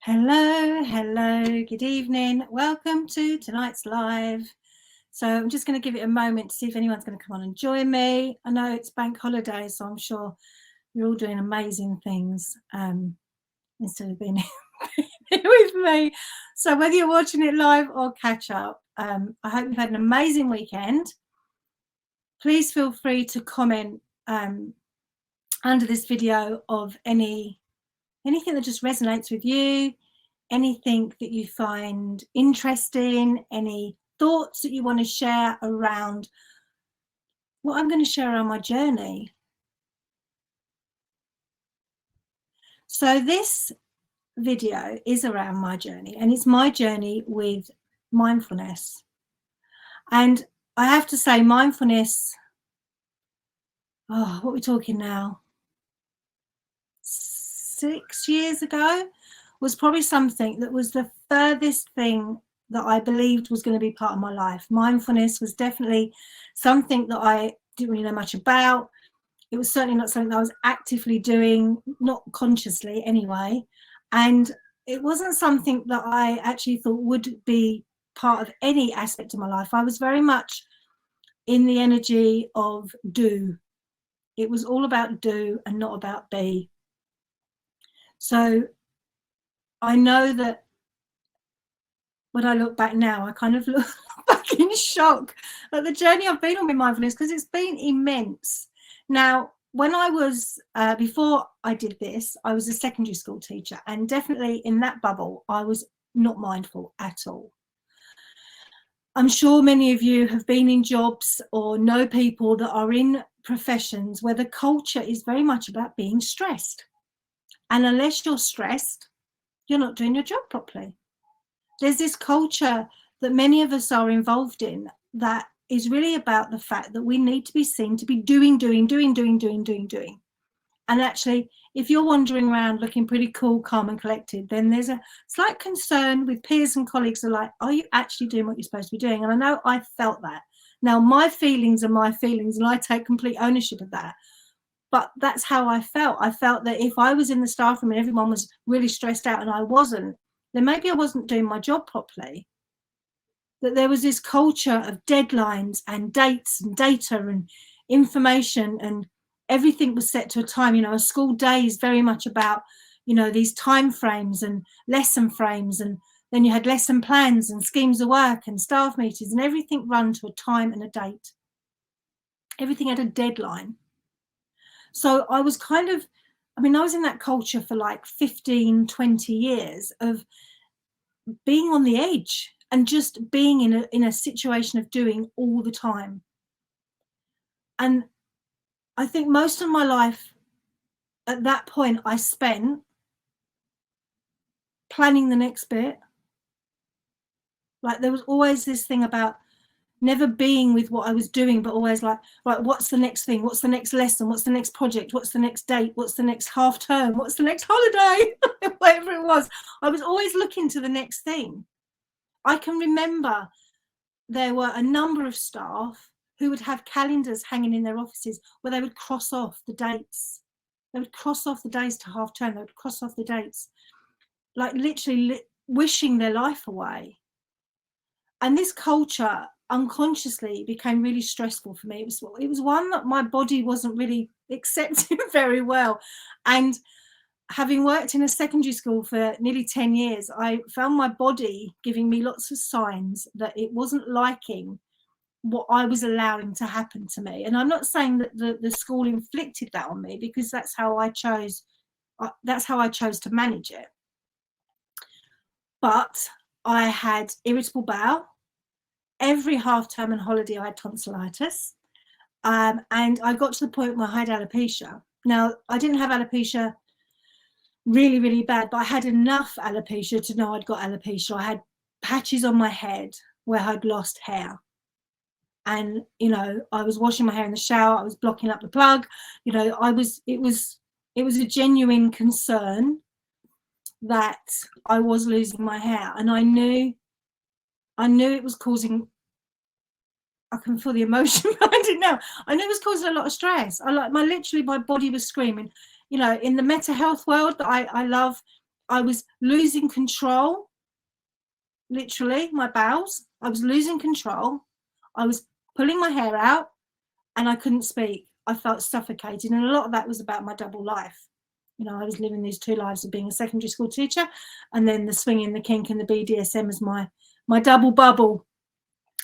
Hello, good evening. Welcome to tonight's live. So I'm just going to give it a moment to see if anyone's going to come on and join me. I know it's bank holiday, so I'm sure you're all doing amazing things instead of being here with me. So whether you're watching it live or catch up, I hope you've had an amazing weekend. Please feel free to comment under this video of anything that just resonates with you, anything that you find interesting, any thoughts that you want to share around what I'm going to share on my journey. So this video is around my journey, and it's my journey with mindfulness. And I have to say, mindfulness, what are we talking now? 6 years ago, was probably something that was the furthest thing that I believed was going to be part of my life. Mindfulness was definitely something that I didn't really know much about. It was certainly not something that I was actively doing, not consciously anyway. And it wasn't something that I actually thought would be part of any aspect of my life. I was very much in the energy of do. It was all about do and not about be. So I know that when I look back now, I kind of look back in shock at the journey I've been on with mindfulness, because it's been immense. Now, when I was, before I did this, I was a secondary school teacher, and definitely in that bubble, I was not mindful at all. I'm sure many of you have been in jobs or know people that are in professions where the culture is very much about being stressed. And unless you're stressed, you're not doing your job properly. There's this culture that many of us are involved in that is really about the fact that we need to be seen to be doing. And actually, if you're wandering around looking pretty cool, calm and collected, then there's a slight concern with peers and colleagues are like, are you actually doing what you're supposed to be doing? And I know I felt that. Now, my feelings are my feelings, and I take complete ownership of that. But that's how I felt. I felt that if I was in the staff room and everyone was really stressed out and I wasn't, then maybe I wasn't doing my job properly. That there was this culture of deadlines and dates and data and information, and everything was set to a time. You know, a school day is very much about, you know, these time frames and lesson frames, and then you had lesson plans and schemes of work and staff meetings, and everything run to a time and a date. Everything had a deadline. So I was kind of, I was in that culture for like 15, 20 years of being on the edge and just being in a situation of doing all the time. And I think most of my life at that point I spent planning the next bit. Like there was always this thing about never being with what I was doing, but always like, right, what's the next thing? What's the next lesson? What's the next project? What's the next date? What's the next half term? What's the next holiday? Whatever it was. I was always looking to the next thing. I can remember there were a number of staff who would have calendars hanging in their offices where they would cross off the dates. They would cross off the days to half term. They would cross off the dates, like literally wishing their life away. And this culture unconsciously became really stressful for me. It was one that my body wasn't really accepting very well. And having worked in a secondary school for nearly 10 years, I found my body giving me lots of signs that it wasn't liking what I was allowing to happen to me. And I'm not saying that the school inflicted that on me, because that's how I chose to manage it. But I had irritable bowel. Every half term and holiday I had tonsillitis, and I got to the point where I had alopecia. Now, I didn't have alopecia really, really bad, but I had enough alopecia to know I'd got alopecia. I had patches on my head where I'd lost hair. And, you know, I was washing my hair in the shower, I was blocking up the plug, you know, it was a genuine concern that I was losing my hair. And I knew it was causing, I can feel the emotion behind it now. I knew it was causing a lot of stress. Literally my body was screaming. You know, in the mental health world that I love, I was losing control, literally, my bowels. I was losing control. I was pulling my hair out and I couldn't speak. I felt suffocated. And a lot of that was about my double life. You know, I was living these two lives of being a secondary school teacher and then the swinging, the kink, and the BDSM as my double bubble.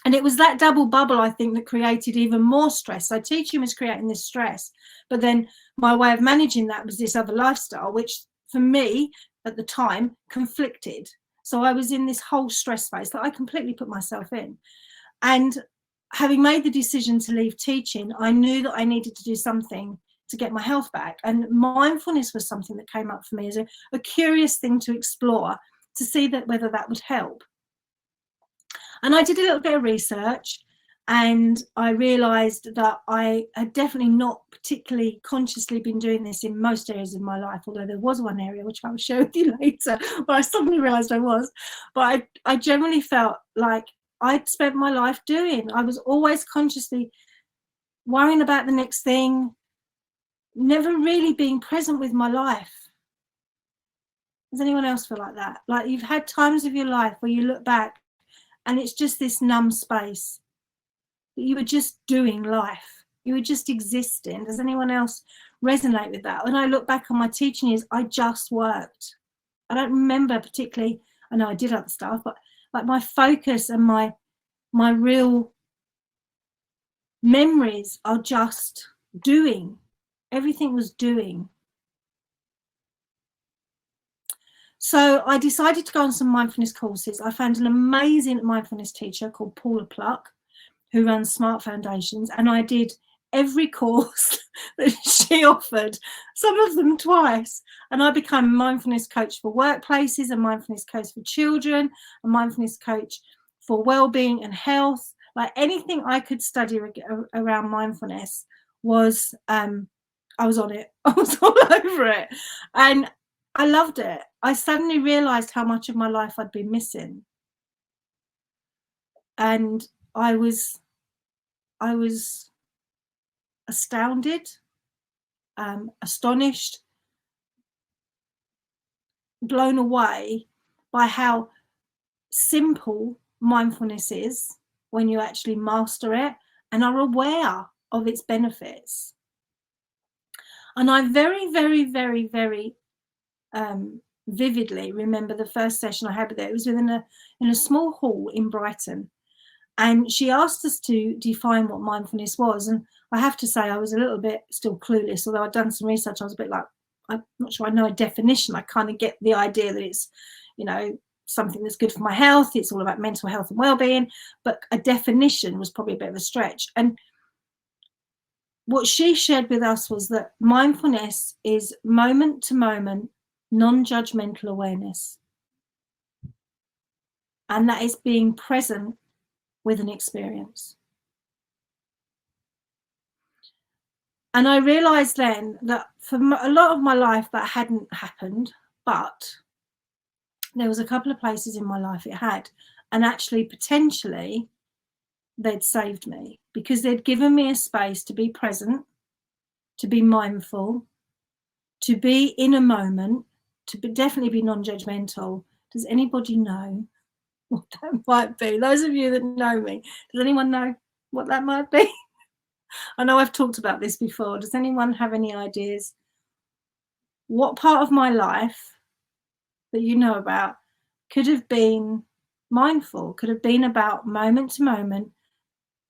And it was that double bubble, I think, that created even more stress. So teaching was creating this stress. But then my way of managing that was this other lifestyle, which for me at the time conflicted. So I was in this whole stress phase that I completely put myself in. And having made the decision to leave teaching, I knew that I needed to do something to get my health back. And mindfulness was something that came up for me as a curious thing to explore, to see that whether that would help. And I did a little bit of research and I realized that I had definitely not particularly consciously been doing this in most areas of my life, although there was one area which I will share with you later where I suddenly realized I was. But I generally felt like I'd spent my life doing. I was always consciously worrying about the next thing, never really being present with my life. Does anyone else feel like that? Like you've had times of your life where you look back and it's just this numb space. You were just doing life. You were just existing. Does anyone else resonate with that? When I look back on my teaching years, I just worked. I don't remember particularly, I know I did other stuff, but like my focus and my real memories are just doing. Everything was doing. So I decided to go on some mindfulness courses. I found an amazing mindfulness teacher called Paula Pluck, who runs Smart Foundations, and I did every course that she offered, some of them twice. And I became a mindfulness coach for workplaces, a mindfulness coach for children, a mindfulness coach for well-being and health. Like anything I could study around mindfulness was, I was on it. I was all over it. And I loved it. I suddenly realized how much of my life I'd been missing. And I was astounded, astonished, blown away by how simple mindfulness is when you actually master it and are aware of its benefits. And I very, very, very, very vividly remember the first session I had with her. It was in a small hall in Brighton. And she asked us to define what mindfulness was. And I have to say, I was a little bit still clueless, although I'd done some research. I was a bit like, I'm not sure I know a definition. I kind of get the idea that it's, you know, something that's good for my health. It's all about mental health and well-being. But a definition was probably a bit of a stretch. And what she shared with us was that mindfulness is moment to moment, non-judgmental awareness. And that is being present with an experience. And I realized then that for a lot of my life that hadn't happened, but there was a couple of places in my life it had. And actually, potentially, they'd saved me because they'd given me a space to be present, to be mindful, to be in a moment, to definitely be non-judgmental. Does anybody know what that might be? Those of you that know me, does anyone know what that might be? I know I've talked about this before. Does anyone have any ideas? What part of my life that you know about could have been mindful, could have been about moment to moment,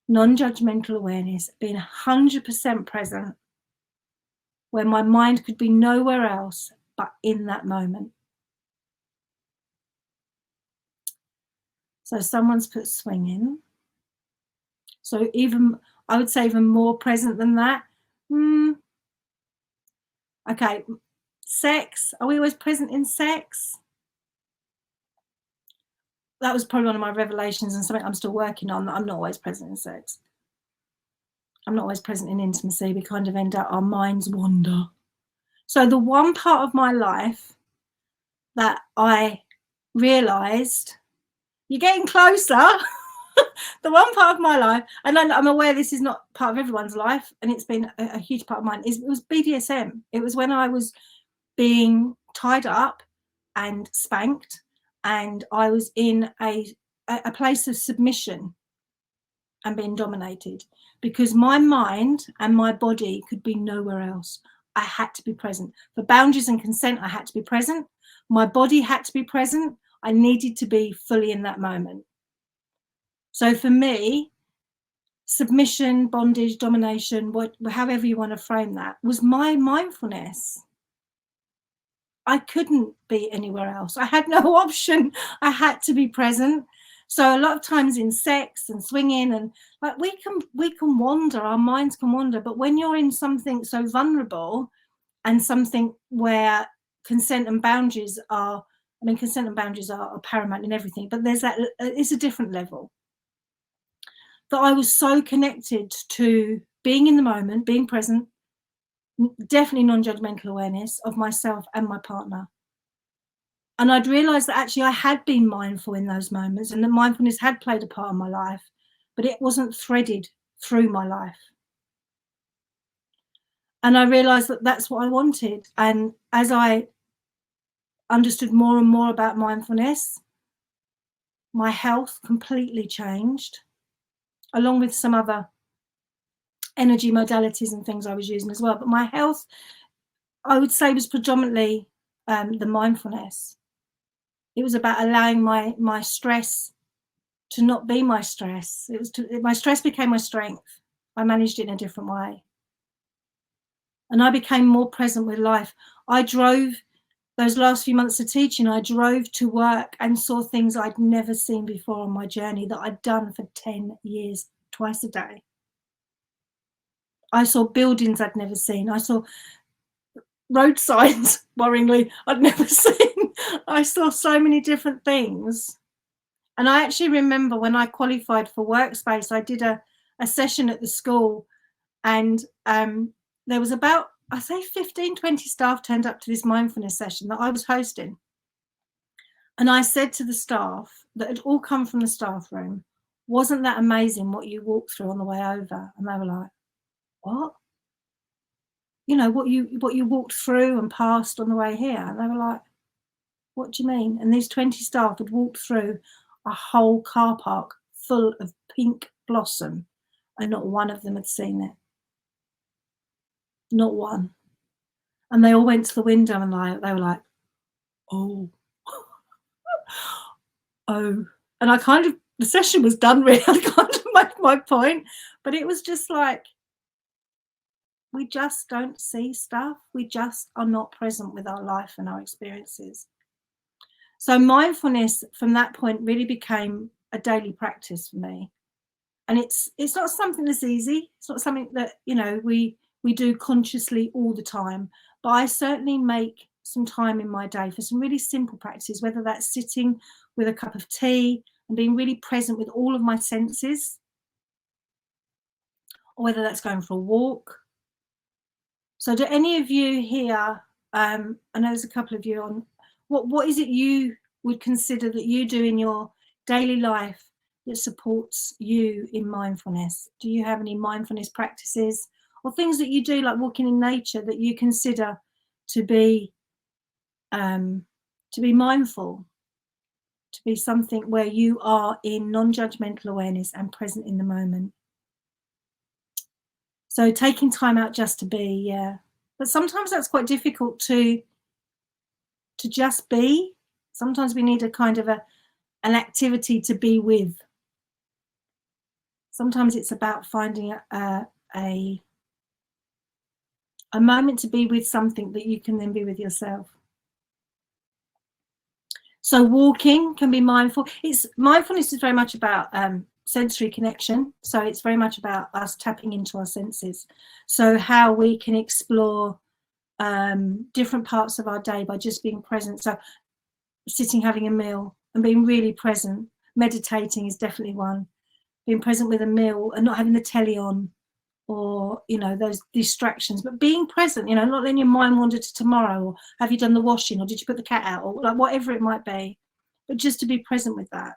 non-judgmental awareness, being 100% present, where my mind could be nowhere else but in that moment? So someone's put swinging. So even, I would say even more present than that. Okay, sex. Are we always present in sex? That was probably one of my revelations and something I'm still working on, that I'm not always present in sex. I'm not always present in intimacy. We kind of end up, our minds wander. So the one part of my life that I realized, you're getting closer. The one part of my life, and I'm aware this is not part of everyone's life, and it's been a huge part of mine, it was BDSM. It was when I was being tied up and spanked, and I was in a place of submission and being dominated, because my mind and my body could be nowhere else. I had to be present. For boundaries and consent, I had to be present. My body had to be present. I needed to be fully in that moment. So for me, submission, bondage, domination, however you want to frame that, was my mindfulness. I couldn't be anywhere else. I had no option. I had to be present. So a lot of times in sex and swinging, and like we can wander, our minds can wander, but when you're in something so vulnerable and something where consent and boundaries are, I mean, consent and boundaries are paramount in everything, but there's that, it's a different level. That I was so connected to being in the moment, being present, definitely non-judgmental awareness of myself and my partner. And I'd realized that actually I had been mindful in those moments, and that mindfulness had played a part in my life, but it wasn't threaded through my life. And I realized that that's what I wanted. And as I understood more and more about mindfulness, my health completely changed, along with some other energy modalities and things I was using as well. But my health, I would say, was predominantly the mindfulness. It was about allowing my stress to not be my stress. My stress became my strength. I managed it in a different way. And I became more present with life. I drove, those last few months of teaching, I drove to work and saw things I'd never seen before on my journey that I'd done for 10 years, twice a day. I saw buildings I'd never seen. I saw road signs, worryingly, I'd never seen. I saw so many different things. And I actually remember when I qualified for Workspace, I did a session at the school, and there was about, I say 15, 20 staff turned up to this mindfulness session that I was hosting. And I said to the staff that had all come from the staff room, wasn't that amazing what you walked through on the way over? And they were like, what? You know, what you walked through and past on the way here? And they were like, what do you mean? And these 20 staff had walked through a whole car park full of pink blossom, and not one of them had seen it. Not one. And they all went to the window and they were like, oh, oh. And I kind of, the session was done really. I kind of made my point, but it was just like, we just don't see stuff. We just are not present with our life and our experiences. So mindfulness from that point really became a daily practice for me. And it's not something that's easy. It's not something that, you know, we do consciously all the time. But I certainly make some time in my day for some really simple practices, whether that's sitting with a cup of tea and being really present with all of my senses, or whether that's going for a walk. So do any of you here, I know there's a couple of you on, what is it you would consider that you do in your daily life that supports you in mindfulness? Do you have any mindfulness practices or things that you do, like walking in nature, that you consider to be mindful, to be something where you are in non-judgmental awareness and present in the moment? So taking time out just to be, yeah. But sometimes that's quite difficult to just be. Sometimes we need a kind of an activity to be with. Sometimes it's about finding a moment to be with something that you can then be with yourself. So walking can be mindful. Mindfulness is very much about sensory connection. So it's very much about us tapping into our senses. So how we can explore different parts of our day by just being present. So sitting, having a meal and being really present. Meditating is definitely one. Being present with a meal and not having the telly on, or, you know, those distractions, but being present, you know, not letting your mind wander to tomorrow, or have you done the washing, or did you put the cat out, or like whatever it might be, but just to be present with that.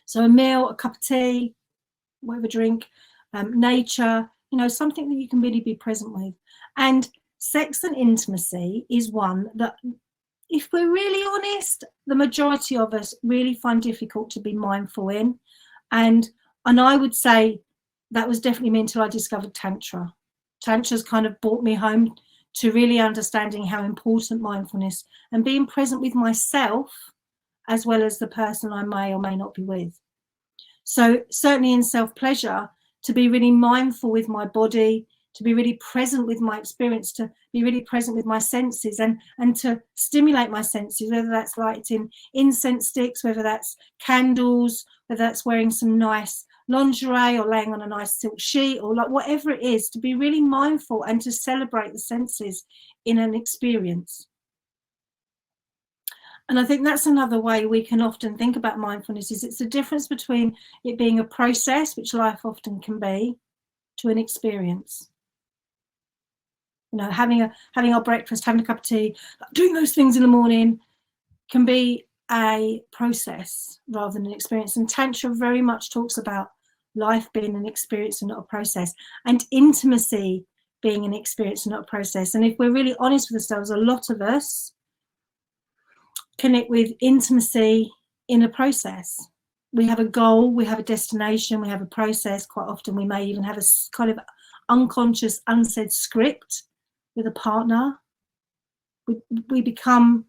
So a meal, a cup of tea, whatever drink, nature, you know, something that you can really be present with. And sex and intimacy is one that if we're really honest, the majority of us really find difficult to be mindful in. And I would say that was definitely me until I discovered Tantra. Tantra's kind of brought me home to really understanding how important mindfulness and being present with myself as well as the person I may or may not be with. So certainly in self-pleasure, to be really mindful with my body, to be really present with my experience, to be really present with my senses, and to stimulate my senses, whether that's lighting incense sticks, whether that's candles, whether that's wearing some nice lingerie or laying on a nice silk sheet, or like whatever it is, to be really mindful and to celebrate the senses in an experience. And I think that's another way we can often think about mindfulness, is it's the difference between it being a process, which life often can be, to an experience. You know, having our breakfast, having a cup of tea, doing those things in the morning can be a process rather than an experience. And Tantra very much talks about life being an experience and not a process, and intimacy being an experience and not a process. And if we're really honest with ourselves, a lot of us connect with intimacy in a process. We have a goal, we have a destination, we have a process. Quite often we may even have a kind of unconscious, unsaid script with a partner. We become,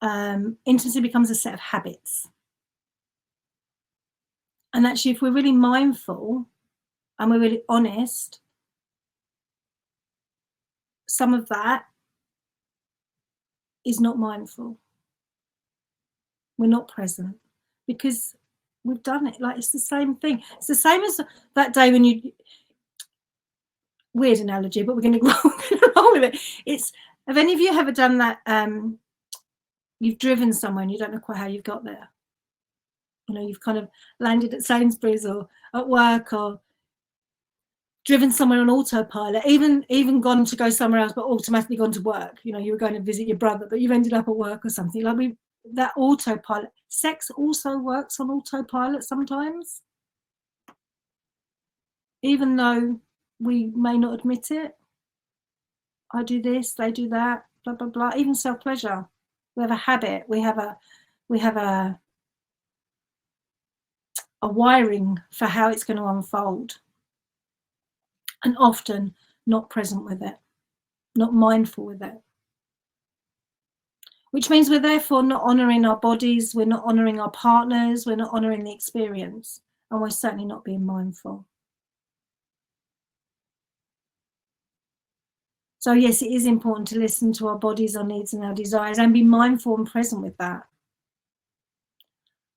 intimacy becomes a set of habits. And actually, if we're really mindful and we're really honest, some of that is not mindful. We're not present because we've done it. Like, it's the same thing. It's the same as that day when you, weird analogy, but we're going to roll with it. It's, have any of you ever done that? You've driven somewhere and you don't know quite how you've got there. You know, you've kind of landed at Sainsbury's or at work, or driven somewhere on autopilot, even gone to go somewhere else, but automatically gone to work. You know, you were going to visit your brother, but you've ended up at work or something. Like, that autopilot. Sex also works on autopilot sometimes, even though we may not admit it. I do this, they do that, blah blah blah. Even self-pleasure, we have a habit, we have a wiring for how it's going to unfold, and often not present with it, not mindful with it, which means we're therefore not honouring our bodies, we're not honouring our partners, we're not honouring the experience, and we're certainly not being mindful. So yes, it is important to listen to our bodies, our needs and our desires, and be mindful and present with that.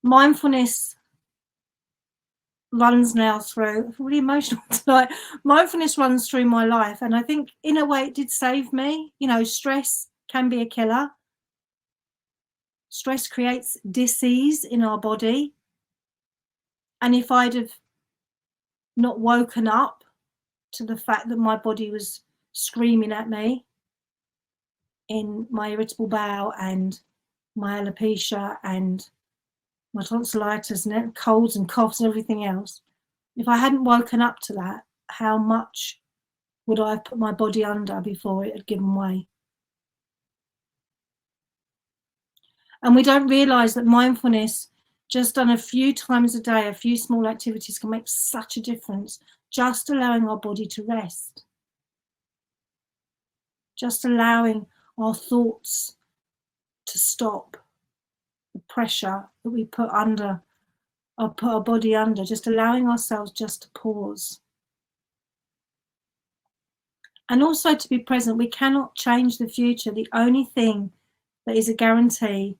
Mindfulness runs now through, I'm really emotional tonight. Mindfulness runs through my life, and I think in a way it did save me. You know, stress can be a killer. Stress creates dis-ease in our body. And if I'd have not woken up to the fact that my body was screaming at me in my irritable bowel and my alopecia and my tonsillitis and colds and coughs and everything else, if I hadn't woken up to that, how much would I have put my body under before it had given way? And we don't realise that mindfulness, just done a few times a day, a few small activities, can make such a difference. Just allowing our body to rest. Just allowing our thoughts to stop. The pressure that we put under, or put our body under, just allowing ourselves just to pause. And also to be present. We cannot change the future. The only thing that is a guarantee,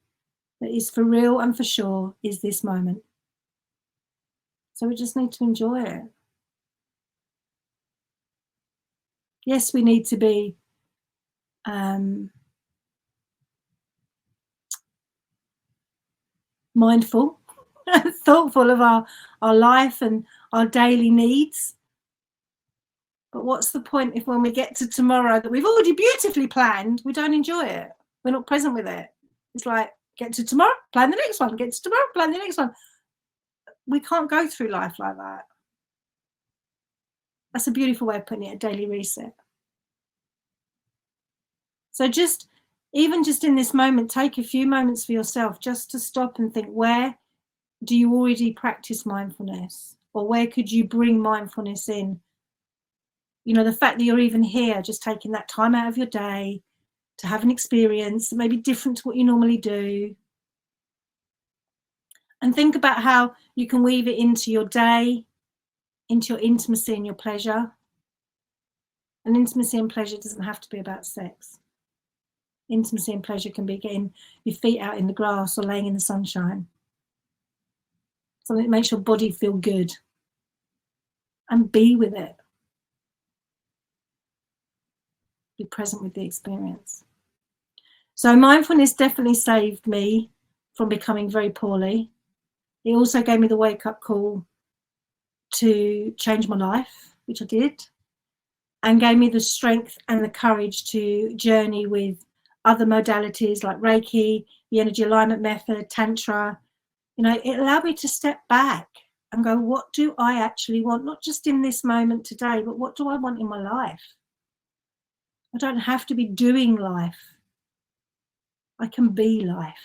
that is for real and for sure, is this moment. So we just need to enjoy it. Yes, we need to be mindful and thoughtful of our life and our daily needs. But what's the point if when we get to tomorrow that we've already beautifully planned, we don't enjoy it? We're not present with it. It's like, get to tomorrow, plan the next one. Get to tomorrow, plan the next one. We can't go through life like that. That's a beautiful way of putting it, a daily reset. So just Even just in this moment, take a few moments for yourself just to stop and think, where do you already practice mindfulness? Or where could you bring mindfulness in? You know, the fact that you're even here, just taking that time out of your day to have an experience that may be different to what you normally do. And think about how you can weave it into your day, into your intimacy and your pleasure. And intimacy and pleasure doesn't have to be about sex. Intimacy and pleasure can be getting your feet out in the grass or laying in the sunshine. Something that makes your body feel good. And be with it. Be present with the experience. So mindfulness definitely saved me from becoming very poorly. It also gave me the wake-up call to change my life, which I did, and gave me the strength and the courage to journey with other modalities like Reiki, the energy alignment method, Tantra. You know, it allowed me to step back and go, what do I actually want? Not just in this moment today, but what do I want in my life? I don't have to be doing life. I can be life.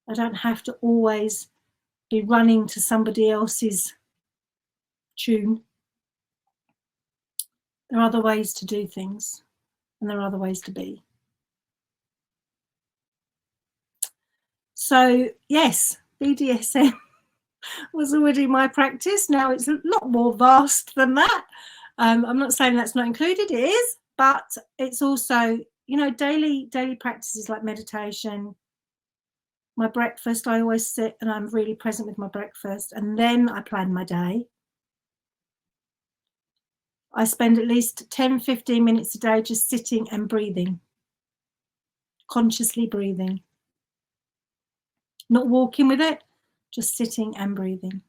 I don't have to always be running to somebody else's tune. There are other ways to do things, and there are other ways to be. So yes, BDSM was already my practice. Now it's a lot more vast than that. I'm not saying that's not included, it is, but it's also, you know, daily practices like meditation. My breakfast, I always sit and I'm really present with my breakfast, and then I plan my day. I spend at least 10-15 minutes a day just sitting and breathing, consciously breathing. Not walking with it, just sitting and breathing.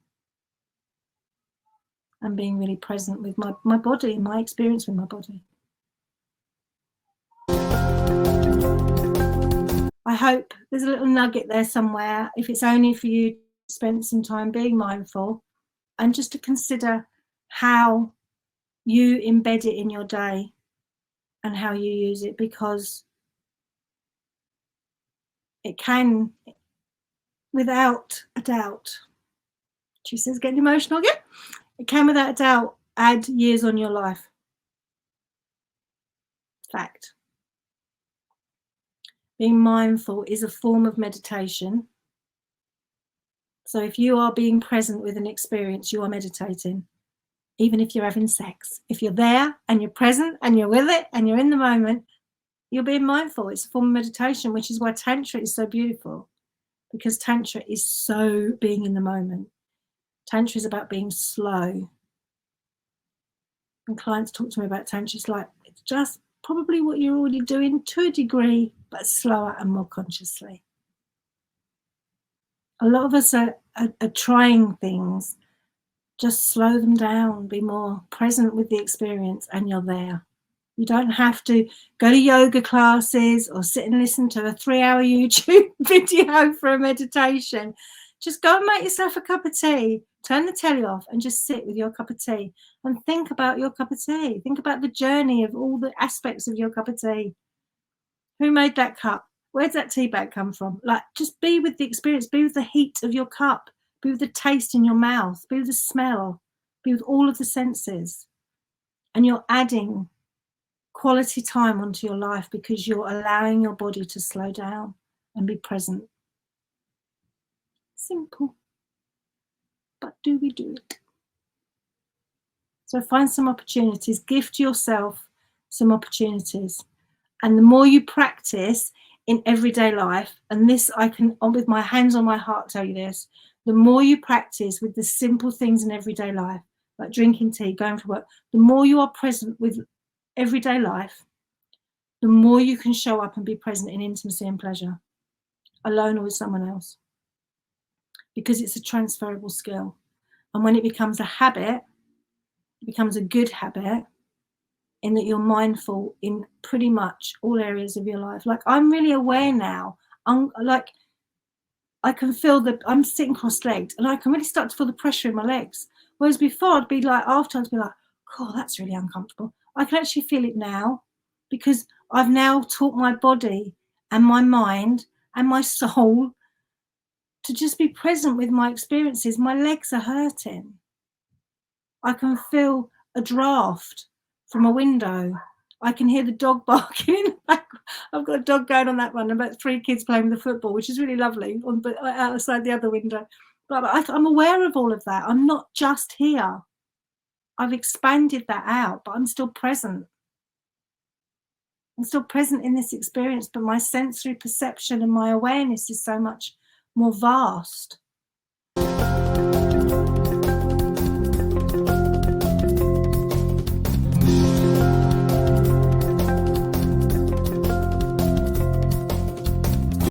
And being really present with my body, my experience with my body. I hope there's a little nugget there somewhere, if it's only for you to spend some time being mindful and just to consider how you embed it in your day and how you use it, because it can, without a doubt, she says getting emotional again, it can without a doubt add years on your life. Fact. Being mindful is a form of meditation. So if you are being present with an experience, you are meditating. Even if you're having sex, if you're there and you're present and you're with it and you're in the moment, you're being mindful. It's a form of meditation, which is why Tantra is so beautiful, because Tantra is so being in the moment. Tantra is about being slow. When clients talk to me about Tantra, it's like, it's just probably what you're already doing to a degree, but slower and more consciously. A lot of us are trying things. Just slow them down, be more present with the experience, and you're there. You don't have to go to yoga classes or sit and listen to a 3-hour YouTube video for a meditation. Just go and make yourself a cup of tea, turn the telly off and just sit with your cup of tea and think about your cup of tea. Think about the journey of all the aspects of your cup of tea. Who made that cup? Where's that tea bag come from? Like, just be with the experience, be with the heat of your cup, be with the taste in your mouth, be with the smell, be with all of the senses. And you're adding quality time onto your life because you're allowing your body to slow down and be present. Simple. But do we do it? So find some opportunities, gift yourself some opportunities. And the more you practice in everyday life, and this I can, with my hands on my heart, tell you this, the more you practice with the simple things in everyday life, like drinking tea, going for work, the more you are present with everyday life, the more you can show up and be present in intimacy and pleasure, alone or with someone else, because it's a transferable skill. And when it becomes a habit, it becomes a good habit, in that you're mindful in pretty much all areas of your life. Like, I'm really aware now. Like, I can feel that I'm sitting cross-legged and I can really start to feel the pressure in my legs. Whereas before, I'd be like, after I'd be like, "Oh, that's really uncomfortable." I can actually feel it now because I've now taught my body and my mind and my soul to just be present with my experiences. My legs are hurting. I can feel a draft from a window. I can hear the dog barking in the back. I've got a dog going on that one, and about 3 kids playing the football, which is really lovely, but outside the other window. But I'm aware of all of that. I'm not just here. I've expanded that out, but I'm still present. I'm still present in this experience, but my sensory perception and my awareness is so much more vast.